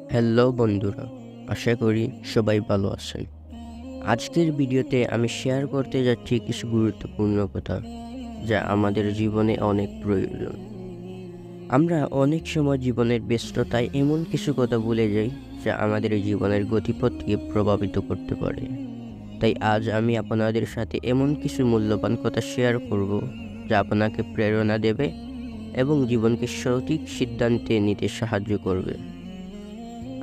Hello বন্ধুরা, আশা করি সবাই ভালো আছেন। আজকের ভিডিওতে আমি শেয়ার করতে যাচ্ছি কিছু গুরুত্বপূর্ণ কথা যা আমাদের জীবনে অনেক প্রয়োজন। আমরা অনেক সময় জীবনের ব্যস্ততায় এমন কিছু কথা ভুলে যাই যা আমাদের জীবনের গতিপথকে প্রভাবিত করতে পারে। তাই আজ আমি আপনাদের সাথে এমন কিছু মূল্যবান কথা শেয়ার করব যা আপনাকে প্রেরণা দেবে এবং জীবনকে সঠিক সিদ্ধান্তে নিতে সাহায্য করবে।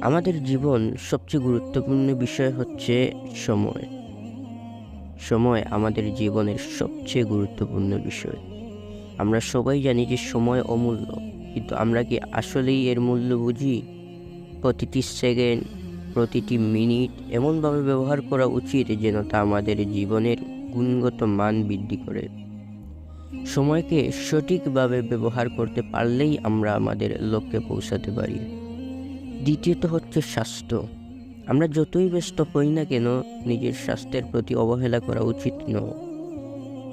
আমাদের জীবন সবচেয়ে গুরুত্বপূর্ণ বিষয় হচ্ছে সময়। সময় আমাদের জীবনের সবচেয়ে গুরুত্বপূর্ণ বিষয়। আমরা সবাই জানি যে সময় অমূল্য, কিন্তু আমরা কি আসলেই এর মূল্য বুঝি? প্রতিটি সেকেন্ড, প্রতিটি মিনিট এমনভাবে ব্যবহার করা উচিত যেন তা আমাদের জীবনের গুণগত মান বৃদ্ধি করে। সময়কে সঠিকভাবে ব্যবহার করতে পারলেই আমরা আমাদের লক্ষ্যে পৌঁছাতে পারি। দ্বিতীয়ত হচ্ছে স্বাস্থ্য। আমরা যতই ব্যস্ত হই না কেন, নিজের স্বাস্থ্যের প্রতি অবহেলা করা উচিত নয়।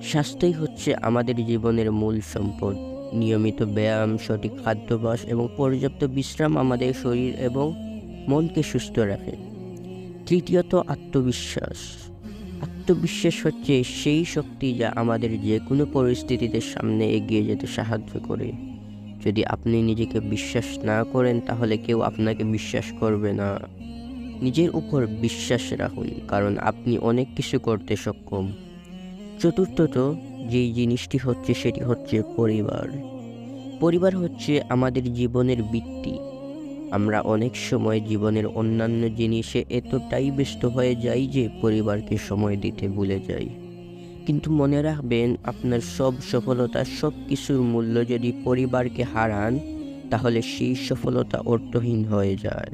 স্বাস্থ্যই হচ্ছে আমাদের জীবনের মূল সম্পদ। নিয়মিত ব্যায়াম, সঠিক খাদ্যাভ্যাস এবং পর্যাপ্ত বিশ্রাম আমাদের শরীর এবং মনকে সুস্থ রাখে। তৃতীয়ত আত্মবিশ্বাস। আত্মবিশ্বাস হচ্ছে সেই শক্তি যা আমাদের যে কোনো পরিস্থিতিতে সামনে এগিয়ে যেতে সাহায্য করে। যদি আপনি নিজেকে বিশ্বাস না করেন, তাহলে কেউ আপনাকে বিশ্বাস করবে না। নিজের উপর বিশ্বাস রাখুন, কারণ আপনি অনেক কিছু করতে সক্ষম। চতুর্থত যেই জিনিসটি হচ্ছে সেটি হচ্ছে পরিবার। পরিবার হচ্ছে আমাদের জীবনের ভিত্তি। আমরা অনেক সময় জীবনের অন্যান্য জিনিসে এতটাই ব্যস্ত হয়ে যাই যে পরিবারকে সময় দিতে ভুলে যাই। কিন্তু মনে রাখবেন, আপনার সব সফলতা, সব কিছুর মূল্য যদি পরিবারকে হারান, তাহলে সেই সফলতা অর্থহীন হয়ে যায়।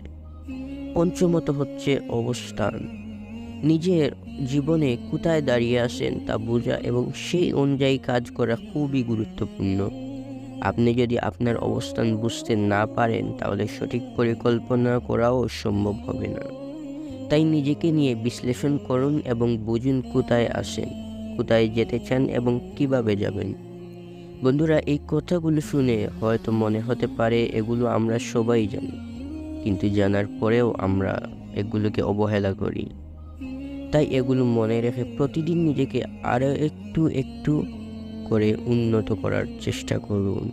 পঞ্চমত হচ্ছে অবস্থান। নিজের জীবনে কোথায় দাঁড়িয়ে আছেন তা বোঝা এবং সেই অনুযায়ী কাজ করা খুবই গুরুত্বপূর্ণ। আপনি যদি আপনার অবস্থান বুঝতে না পারেন, তাহলে সঠিক পরিকল্পনা করাও সম্ভব হবে না। তাই নিজেকে নিয়ে বিশ্লেষণ করুন এবং বুঝুন কোথায় আছেন, কোথায় যেতে চান এবং কিভাবে যাবেন। বন্ধুরা, এই কথাগুলো শুনে হয়তো মনে হতে পারে এগুলো আমরা সবাই জানি, কিন্তু জানার পরেও আমরা এগুলোকে অবহেলা করি। তাই এগুলো মনে রেখে প্রতিদিন নিজেকে আরও একটু একটু করে উন্নত করার চেষ্টা করুন।